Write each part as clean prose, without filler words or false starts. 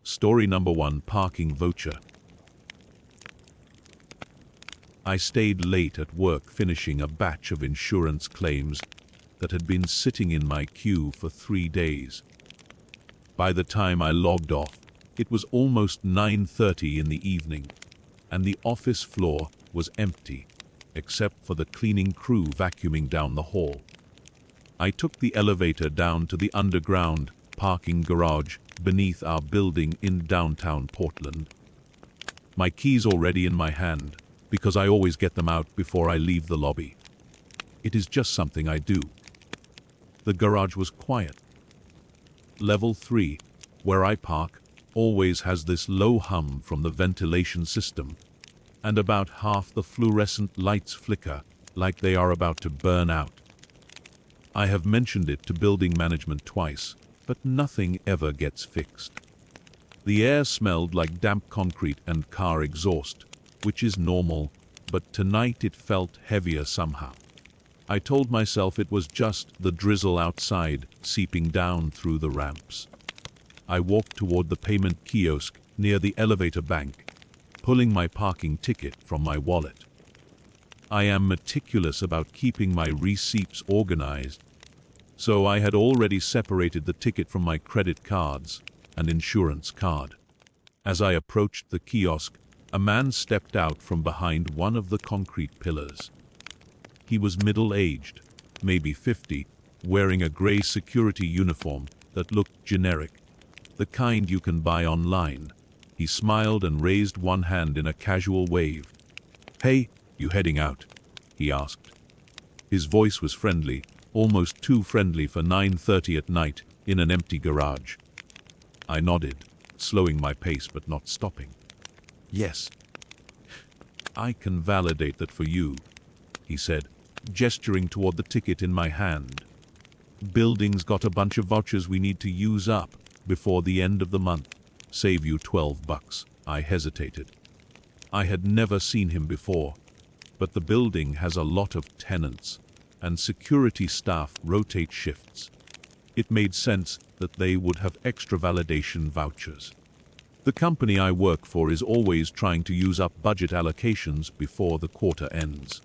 Story number 1: Parking Voucher. I stayed late at work finishing a batch of insurance claims that had been sitting in my queue for 3 days. By the time I logged off, it was almost 9:30 in the evening, and the office floor was empty, except for the cleaning crew vacuuming down the hall. I took the elevator down to the underground parking garage beneath our building in downtown Portland. My keys already in my hand, because I always get them out before I leave the lobby. It is just something I do. The garage was quiet. Level 3, where I park, always has this low hum from the ventilation system, and about half the fluorescent lights flicker like they are about to burn out. I have mentioned it to building management twice, but nothing ever gets fixed. The air smelled like damp concrete and car exhaust, which is normal, but tonight it felt heavier somehow. I told myself it was just the drizzle outside seeping down through the ramps. I walked toward the payment kiosk near the elevator bank, pulling my parking ticket from my wallet. I am meticulous about keeping my receipts organized, so I had already separated the ticket from my credit cards and insurance card. As I approached the kiosk, a man stepped out from behind one of the concrete pillars. He was middle-aged, maybe 50, wearing a gray security uniform that looked generic, the kind you can buy online. He smiled and raised one hand in a casual wave. "Hey, you heading out?" he asked. His voice was friendly, almost too friendly for 9:30 at night in an empty garage. I nodded, slowing my pace but not stopping. "Yes. I can validate that for you," he said, gesturing toward the ticket in my hand. "Building's got a bunch of vouchers we need to use up before the end of the month. Save you $12. I hesitated. I had never seen him before, but the building has a lot of tenants, and security staff rotate shifts. It made sense that they would have extra validation vouchers. The company I work for is always trying to use up budget allocations before the quarter ends.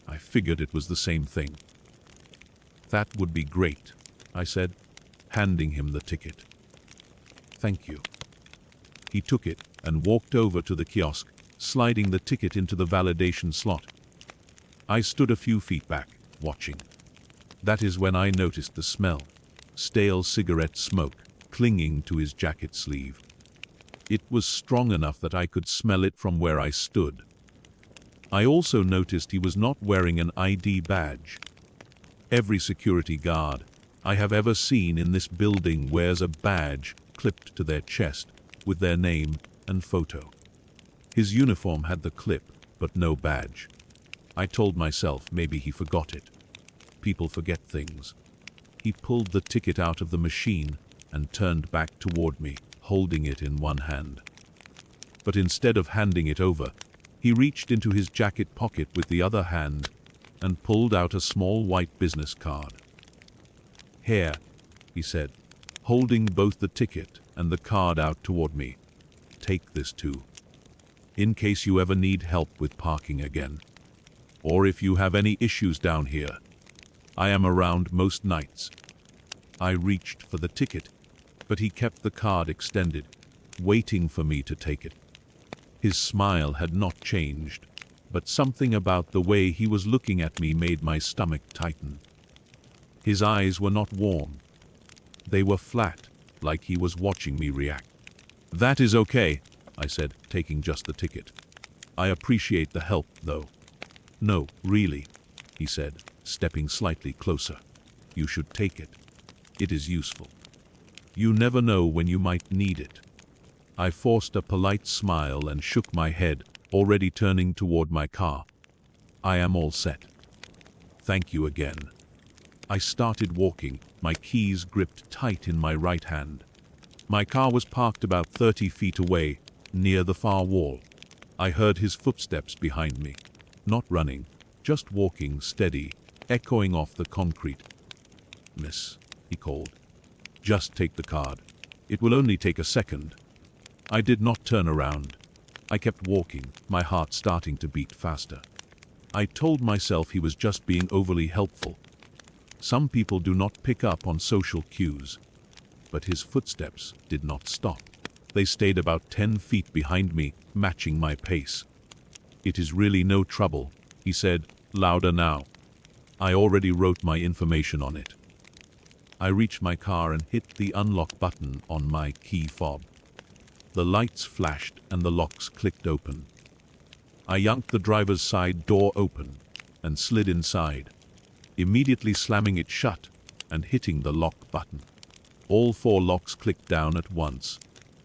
I figured it was the same thing. "That would be great," I said, handing him the ticket. "Thank you." He took it and walked over to the kiosk, sliding the ticket into the validation slot. I stood a few feet back, watching. That is when I noticed the smell, stale cigarette smoke, clinging to his jacket sleeve. It was strong enough that I could smell it from where I stood. I also noticed he was not wearing an ID badge. Every security guard I have ever seen in this building wears a badge clipped to their chest with their name and photo. His uniform had the clip, but no badge. I told myself maybe he forgot it. People forget things. He pulled the ticket out of the machine and turned back toward me, holding it in one hand. But instead of handing it over, he reached into his jacket pocket with the other hand and pulled out a small white business card. "Here," he said, holding both the ticket and the card out toward me. "Take this too, in case you ever need help with parking again. Or if you have any issues down here. I am around most nights." I reached for the ticket, but he kept the card extended, waiting for me to take it. His smile had not changed, but something about the way he was looking at me made my stomach tighten. His eyes were not warm. They were flat, like he was watching me react. "That is okay," I said, taking just the ticket. "I appreciate the help, though." "No, really," he said, stepping slightly closer. "You should take it. It is useful. You never know when you might need it." I forced a polite smile and shook my head, already turning toward my car. "I am all set. Thank you again." I started walking, my keys gripped tight in my right hand. My car was parked about 30 feet away, near the far wall. I heard his footsteps behind me, not running, just walking steady, echoing off the concrete. "Miss," he called, "just take the card. It will only take a second. I did not turn around. I kept walking, my heart starting to beat faster. I told myself he was just being overly helpful. Some people do not pick up on social cues. But his footsteps did not stop. They stayed about 10 feet behind me, matching my pace. "It is really no trouble," he said, louder now. I already wrote my information on it. I reached my car and hit the unlock button on my key fob. The lights flashed and the locks clicked open. I yanked the driver's side door open and slid inside, immediately slamming it shut and hitting the lock button. All 4 locks clicked down at once.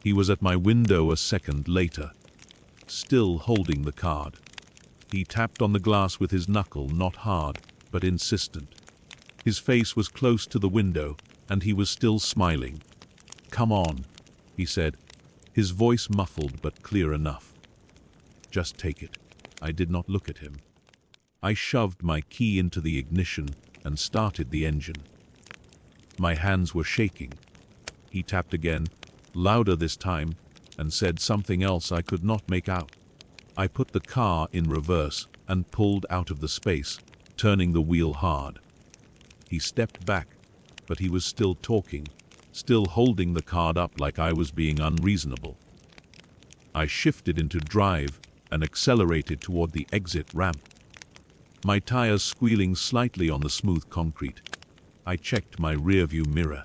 He was at my window a second later, still holding the card. He tapped on the glass with his knuckle, not hard, but insistent. His face was close to the window, and he was still smiling. "Come on," he said, his voice muffled but clear enough. "Just take it." I did not look at him. I shoved my key into the ignition and started the engine. My hands were shaking. He tapped again, louder this time, and said something else I could not make out. I put the car in reverse and pulled out of the space, turning the wheel hard. He stepped back, but he was still talking, still holding the card up like I was being unreasonable. I shifted into drive and accelerated toward the exit ramp. My tires squealing slightly on the smooth concrete. I checked my rearview mirror.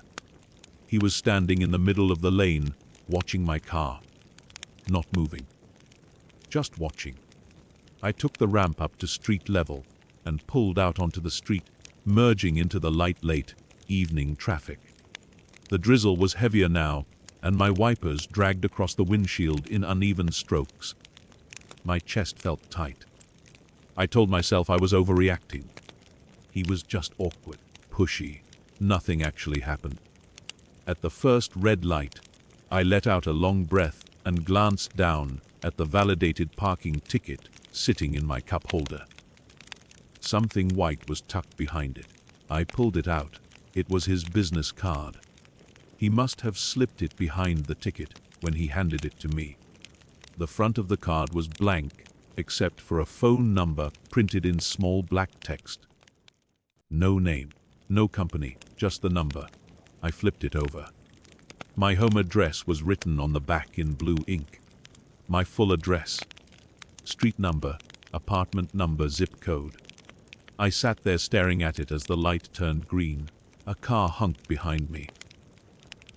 He was standing in the middle of the lane, watching my car. Not moving. Just watching. I took the ramp up to street level and pulled out onto the street, merging into the late evening traffic. The drizzle was heavier now, and my wipers dragged across the windshield in uneven strokes. My chest felt tight. I told myself I was overreacting. He was just awkward, pushy. Nothing actually happened. At the first red light, I let out a long breath and glanced down at the validated parking ticket sitting in my cup holder. Something white was tucked behind it. I pulled it out. It was his business card. He must have slipped it behind the ticket when he handed it to me. The front of the card was blank, except for a phone number printed in small black text. No name, no company, just the number. I flipped it over. My home address was written on the back in blue ink. My full address. Street number, apartment number, zip code. I sat there staring at it as the light turned green. A car honked behind me.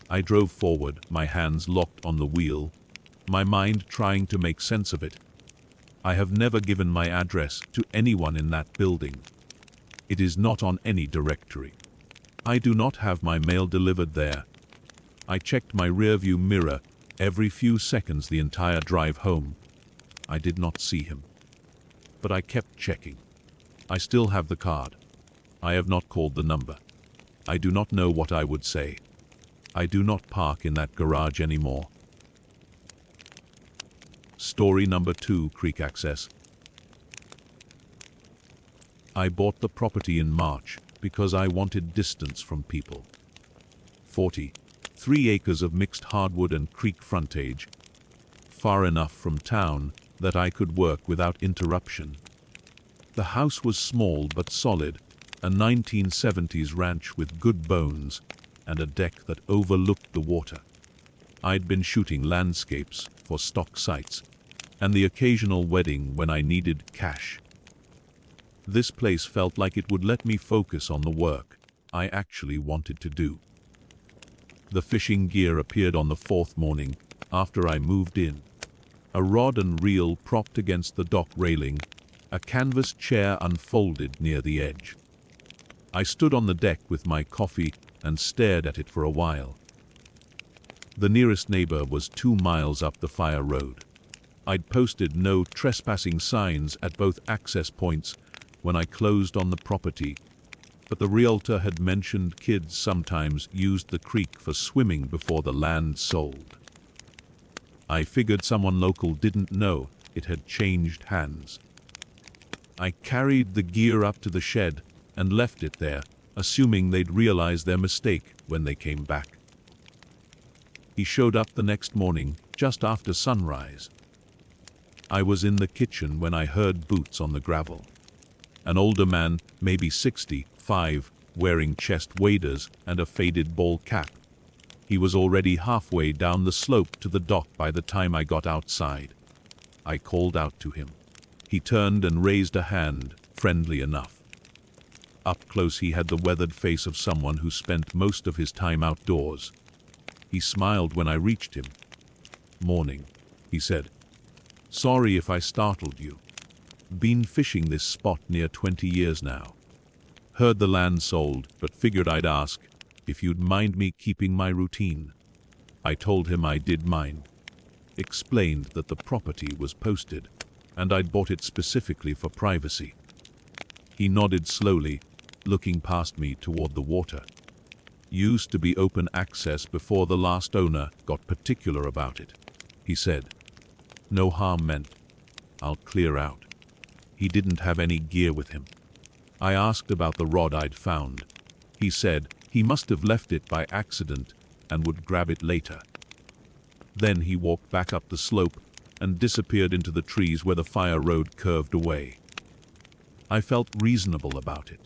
I drove forward, my hands locked on the wheel, my mind trying to make sense of it. I have never given my address to anyone in that building. It is not on any directory. I do not have my mail delivered there. I checked my rearview mirror every few seconds the entire drive home. I did not see him. But I kept checking. I still have the card. I have not called the number. I do not know what I would say. I do not park in that garage anymore. Story number 2, Creek Access. I bought the property in March because I wanted distance from people. 3 acres of mixed hardwood and creek frontage, far enough from town that I could work without interruption. The house was small but solid, a 1970s ranch with good bones, and a deck that overlooked the water. I'd been shooting landscapes for stock sites, and the occasional wedding when I needed cash. This place felt like it would let me focus on the work I actually wanted to do. The fishing gear appeared on the 4th morning after I moved in. A rod and reel propped against the dock railing, a canvas chair unfolded near the edge. I stood on the deck with my coffee and stared at it for a while. The nearest neighbor was 2 miles up the fire road. I'd posted no trespassing signs at both access points when I closed on the property, but the realtor had mentioned kids sometimes used the creek for swimming before the land sold. I figured someone local didn't know it had changed hands. I carried the gear up to the shed and left it there, assuming they'd realize their mistake when they came back. He showed up the next morning, just after sunrise. I was in the kitchen when I heard boots on the gravel. An older man, maybe 65, wearing chest waders and a faded ball cap. He was already halfway down the slope to the dock by the time I got outside. I called out to him. He turned and raised a hand, friendly enough. Up close he had the weathered face of someone who spent most of his time outdoors. He smiled when I reached him. "Morning," he said. "Sorry if I startled you. Been fishing this spot near 20 years now. Heard the land sold, but figured I'd ask if you'd mind me keeping my routine." I told him I did mind. Explained that the property was posted, and I'd bought it specifically for privacy. He nodded slowly, looking past me toward the water. "Used to be open access before the last owner got particular about it," he said. "No harm meant. I'll clear out." He didn't have any gear with him. I asked about the rod I'd found. He said he must have left it by accident and would grab it later. Then he walked back up the slope and disappeared into the trees where the fire road curved away. I felt reasonable about it.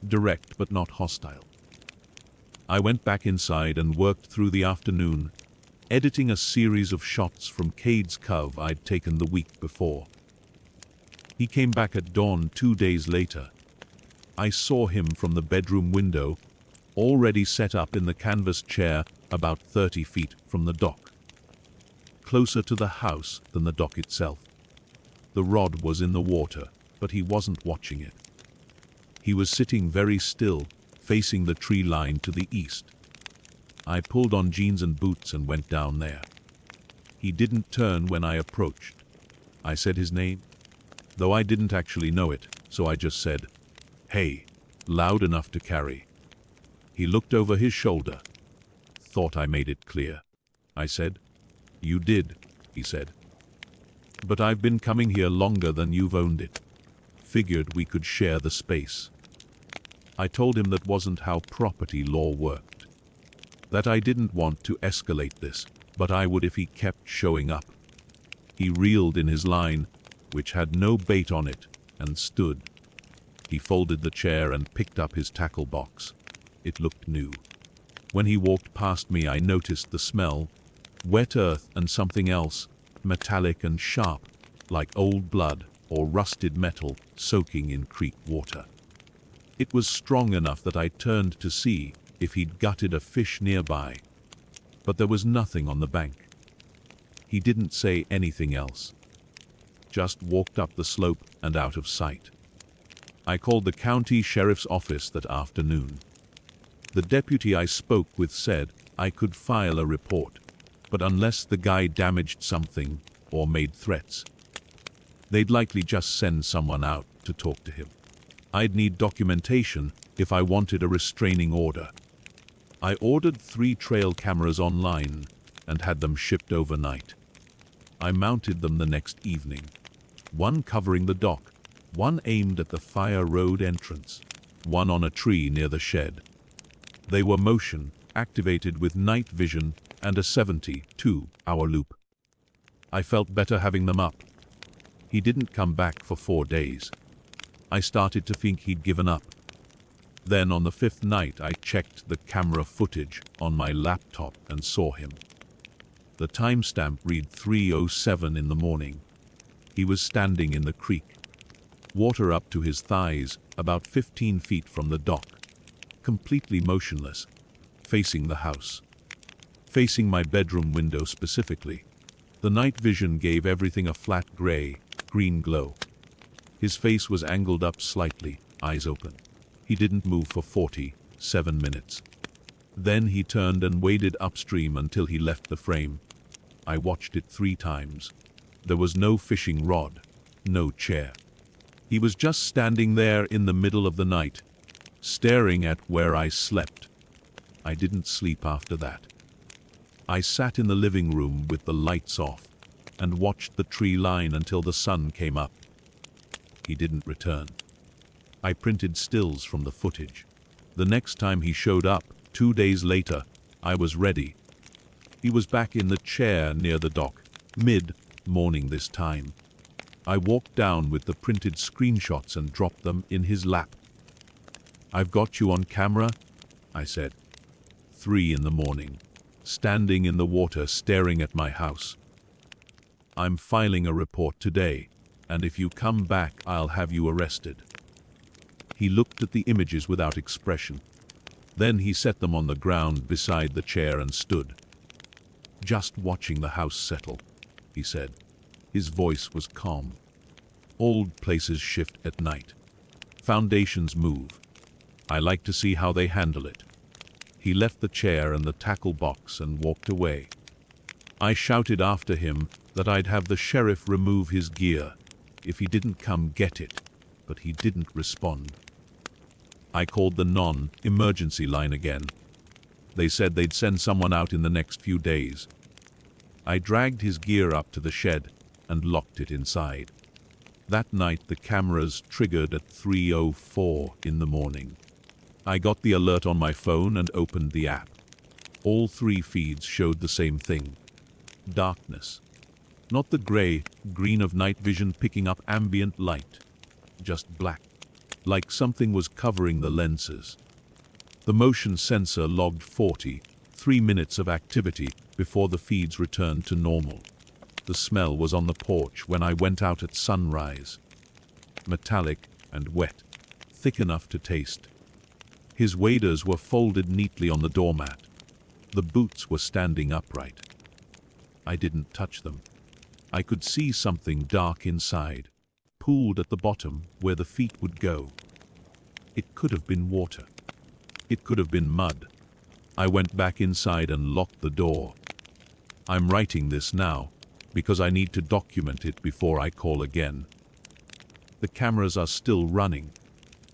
Direct but not hostile. I went back inside and worked through the afternoon, editing a series of shots from Cade's Cove I'd taken the week before. He came back at dawn 2 days later. I saw him from the bedroom window, already set up in the canvas chair about 30 feet from the dock. Closer to the house than the dock itself. The rod was in the water, but he wasn't watching it. He was sitting very still, facing the tree line to the east. I pulled on jeans and boots and went down there. He didn't turn when I approached. I said his name, though I didn't actually know it, so I just said, "Hey," loud enough to carry. He looked over his shoulder. "Thought I made it clear," I said. "You did," he said. "But I've been coming here longer than you've owned it. Figured we could share the space." I told him that wasn't how property law worked. That I didn't want to escalate this, but I would if he kept showing up. He reeled in his line, which had no bait on it, and stood. He folded the chair and picked up his tackle box. It looked new. When he walked past me, I noticed the smell. Wet earth and something else, metallic and sharp, like old blood or rusted metal soaking in creek water. It was strong enough that I turned to see if he'd gutted a fish nearby, but there was nothing on the bank. He didn't say anything else. Just walked up the slope and out of sight. I called the county sheriff's office that afternoon. The deputy I spoke with said I could file a report, but unless the guy damaged something or made threats, they'd likely just send someone out to talk to him. I'd need documentation if I wanted a restraining order. I ordered 3 trail cameras online and had them shipped overnight. I mounted them the next evening. One covering the dock, one aimed at the fire road entrance, one on a tree near the shed. They were motion activated with night vision and a 72-hour loop. I felt better having them up. He didn't come back for 4 days. I started to think he'd given up. Then on the 5th night I checked the camera footage on my laptop and saw him. The timestamp read 3:07 in the morning. He was standing in the creek. Water up to his thighs, about 15 feet from the dock. Completely motionless, facing the house. Facing my bedroom window specifically. The night vision gave everything a flat green glow. His face was angled up slightly, eyes open. He didn't move for 47 minutes. Then he turned and waded upstream until he left the frame. I watched it 3 times. There was no fishing rod, no chair. He was just standing there in the middle of the night, staring at where I slept. I didn't sleep after that. I sat in the living room with the lights off and watched the tree line until the sun came up. He didn't return. I printed stills from the footage. The next time he showed up, 2 days later, I was ready. He was back in the chair near the dock, mid-morning this time. I walked down with the printed screenshots and dropped them in his lap. "I've got you on camera," I said. 3 in the morning, standing in the water staring at my house. "I'm filing a report today, and if you come back, I'll have you arrested." He looked at the images without expression. Then he set them on the ground beside the chair and stood. "Just watching the house settle," he said. His voice was calm. "Old places shift at night. Foundations move. I like to see how they handle it." He left the chair and the tackle box and walked away. I shouted after him that I'd have the sheriff remove his gear if he didn't come get it, but he didn't respond. I called the non-emergency line again. They said they'd send someone out in the next few days. I dragged his gear up to the shed and locked it inside. That night the cameras triggered at 3:04 in the morning. I got the alert on my phone and opened the app. All 3 feeds showed the same thing. Darkness. Not the gray-green of night vision picking up ambient light. Just black. Like something was covering the lenses. The motion sensor logged 43 minutes of activity before the feeds returned to normal. The smell was on the porch when I went out at sunrise. Metallic and wet. Thick enough to taste. His waders were folded neatly on the doormat. The boots were standing upright. I didn't touch them. I could see something dark inside, pooled at the bottom where the feet would go. It could have been water. It could have been mud. I went back inside and locked the door. I'm writing this now because I need to document it before I call again. The cameras are still running.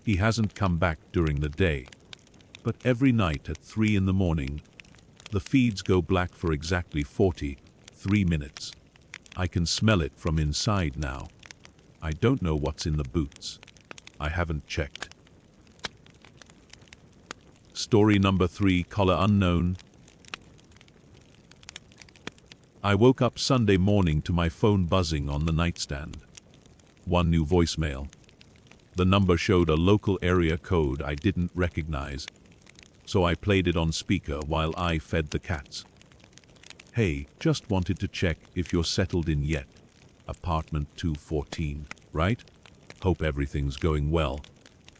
He hasn't come back during the day. But every night at 3 in the morning, the feeds go black for exactly 43 minutes. I can smell it from inside now. I don't know what's in the boots. I haven't checked. Story number 3, caller unknown. I woke up Sunday morning to my phone buzzing on the nightstand. One new voicemail. The number showed a local area code I didn't recognize, so I played it on speaker while I fed the cats. "Hey, just wanted to check if you're settled in yet. Apartment 214, right? Hope everything's going well."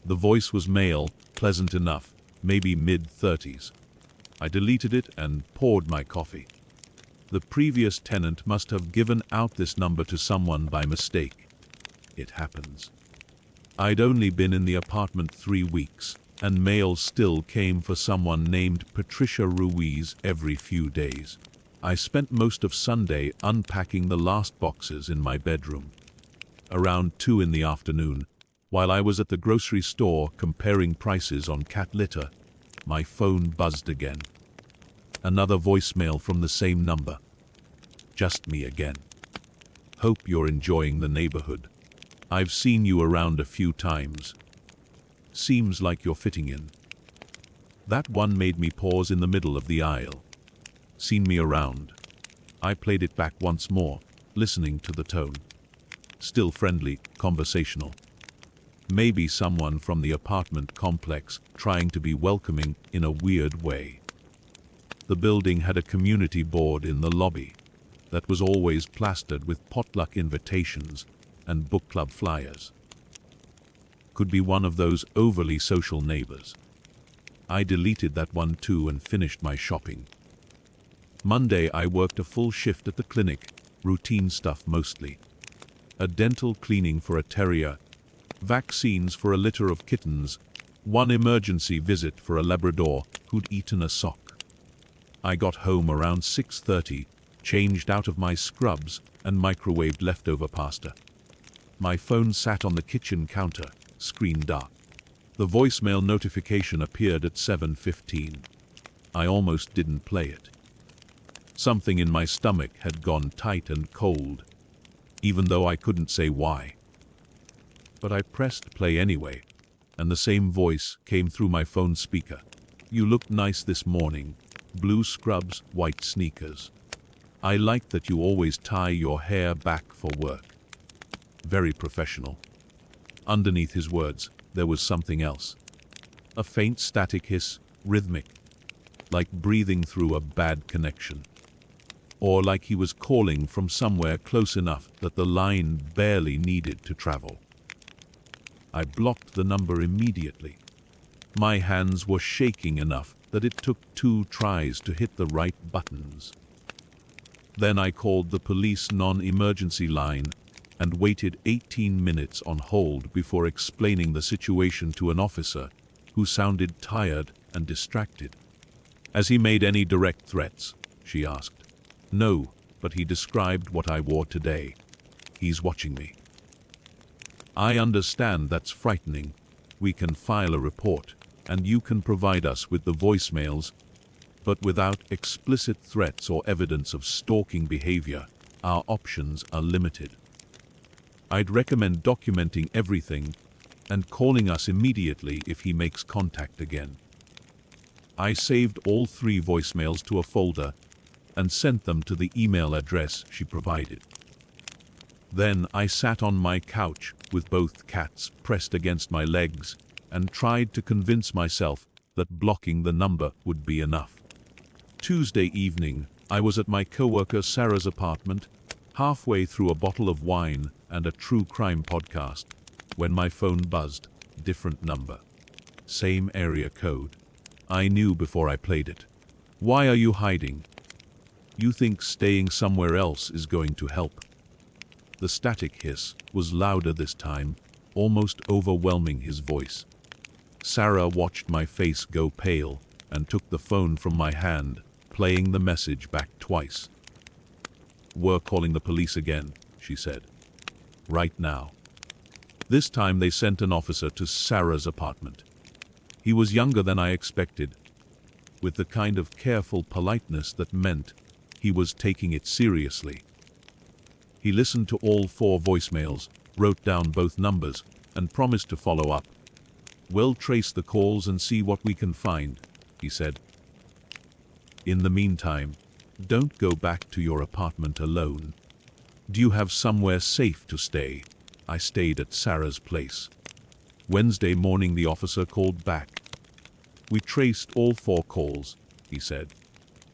The voice was male, pleasant enough, maybe mid-30s. I deleted it and poured my coffee. The previous tenant must have given out this number to someone by mistake. It happens. I'd only been in the apartment 3 weeks, and mail still came for someone named Patricia Ruiz every few days. I spent most of Sunday unpacking the last boxes in my bedroom. Around 2 in the afternoon, while I was at the grocery store comparing prices on cat litter, my phone buzzed again. Another voicemail from the same number. "Just me again. Hope you're enjoying the neighborhood. I've seen you around a few times. Seems like you're fitting in." That one made me pause in the middle of the aisle. "Seen me around." I played it back once more, listening to the tone. Still friendly, conversational. Maybe someone from the apartment complex trying to be welcoming in a weird way. The building had a community board in the lobby that was always plastered with potluck invitations and book club flyers. Could be one of those overly social neighbors. I deleted that one too and finished my shopping. Monday I worked a full shift at the clinic, routine stuff mostly. A dental cleaning for a terrier, vaccines for a litter of kittens, one emergency visit for a Labrador who'd eaten a sock. I got home around 6:30, changed out of my scrubs and microwaved leftover pasta. My phone sat on the kitchen counter, screen dark. The voicemail notification appeared at 7:15. I almost didn't play it. Something in my stomach had gone tight and cold, even though I couldn't say why. But I pressed play anyway, and the same voice came through my phone speaker. "You look nice this morning. blue scrubs, white sneakers. I like that you always tie your hair back for work. Very professional. Underneath his words, there was something else. A faint static hiss, rhythmic, like breathing through a bad connection. Or like he was calling from somewhere close enough that the line barely needed to travel. I blocked the number immediately. My hands were shaking enough that it took 2 tries to hit the right buttons. Then I called the police non-emergency line and waited 18 minutes on hold before explaining the situation to an officer who sounded tired and distracted. "Has he made any direct threats?" she asked. "No, but he described what I wore today. He's watching me." "I understand that's frightening. We can file a report, and you can provide us with the voicemails, but without explicit threats or evidence of stalking behavior, our options are limited. I'd recommend documenting everything and calling us immediately if he makes contact again." I saved all 3 voicemails to a folder and sent them to the email address she provided. Then I sat on my couch with both cats pressed against my legs and tried to convince myself that blocking the number would be enough. Tuesday evening, I was at my coworker Sarah's apartment, halfway through a bottle of wine and a true crime podcast, when my phone buzzed. Different number. Same area code. I knew before I played it. "Why are you hiding? You think staying somewhere else is going to help?" The static hiss was louder this time, almost overwhelming his voice. Sarah watched my face go pale and took the phone from my hand, playing the message back twice. "We're calling the police again," she said. "Right now." This time they sent an officer to Sarah's apartment. He was younger than I expected, with the kind of careful politeness that meant he was taking it seriously. He listened to all 4 voicemails, wrote down both numbers, and promised to follow up. "We'll trace the calls and see what we can find," he said. "In the meantime, don't go back to your apartment alone. Do you have somewhere safe to stay?" I stayed at Sarah's place. Wednesday morning the officer called back. "We traced all 4 calls," he said.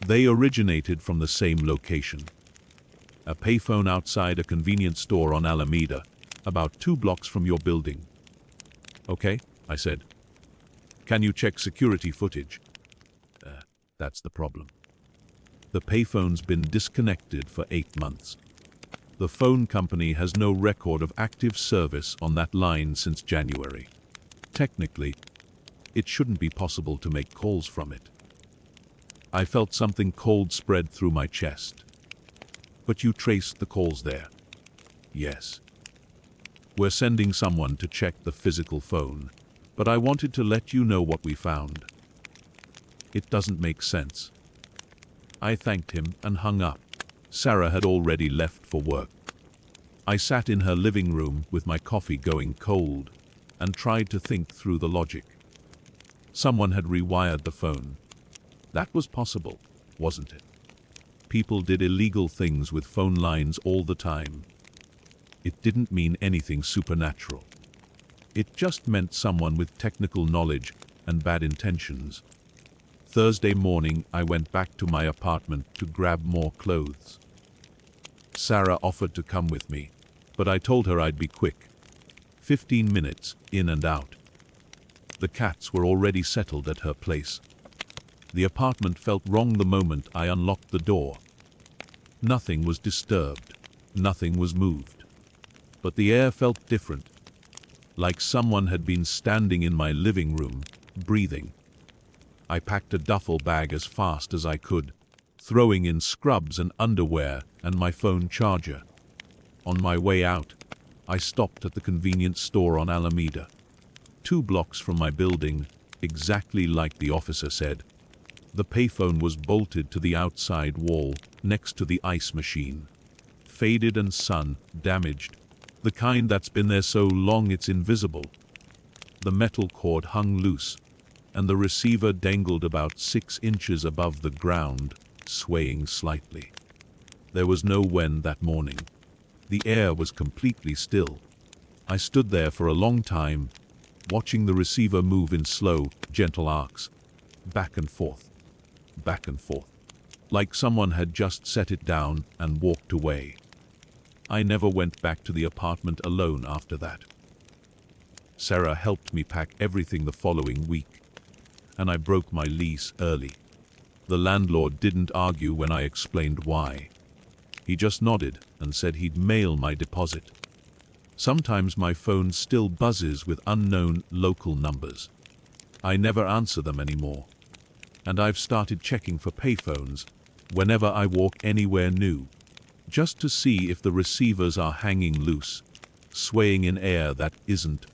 "They originated from the same location. A payphone outside a convenience store on Alameda, about 2 blocks from your building." "Okay," I said. "Can you check security footage?" That's the problem. The payphone's been disconnected for 8 months. The phone company has no record of active service on that line since January. Technically, it shouldn't be possible to make calls from it. I felt something cold spread through my chest. "But you traced the calls there?" "Yes. We're sending someone to check the physical phone, but I wanted to let you know what we found." "It doesn't make sense." I thanked him and hung up. Sarah had already left for work. I sat in her living room with my coffee going cold and tried to think through the logic. Someone had rewired the phone. That was possible, wasn't it? People did illegal things with phone lines all the time. It didn't mean anything supernatural. It just meant someone with technical knowledge and bad intentions. Thursday morning, I went back to my apartment to grab more clothes. Sarah offered to come with me, but I told her I'd be quick. 15 minutes, in and out. The cats were already settled at her place. The apartment felt wrong the moment I unlocked the door. Nothing was disturbed. Nothing was moved. But the air felt different, like someone had been standing in my living room, breathing. I packed a duffel bag as fast as I could, throwing in scrubs and underwear and my phone charger. On my way out, I stopped at the convenience store on Alameda, 2 blocks from my building, exactly like the officer said. The payphone was bolted to the outside wall, next to the ice machine. Faded and sun-damaged, the kind that's been there so long it's invisible. The metal cord hung loose, and the receiver dangled about 6 inches above the ground, swaying slightly. There was no wind that morning. The air was completely still. I stood there for a long time, watching the receiver move in slow, gentle arcs, back and forth, like someone had just set it down and walked away. I never went back to the apartment alone after that. Sarah helped me pack everything the following week, and I broke my lease early. The landlord didn't argue when I explained why. He just nodded and said he'd mail my deposit. Sometimes my phone still buzzes with unknown local numbers. I never answer them anymore, and I've started checking for payphones whenever I walk anywhere new, just to see if the receivers are hanging loose, swaying in air that isn't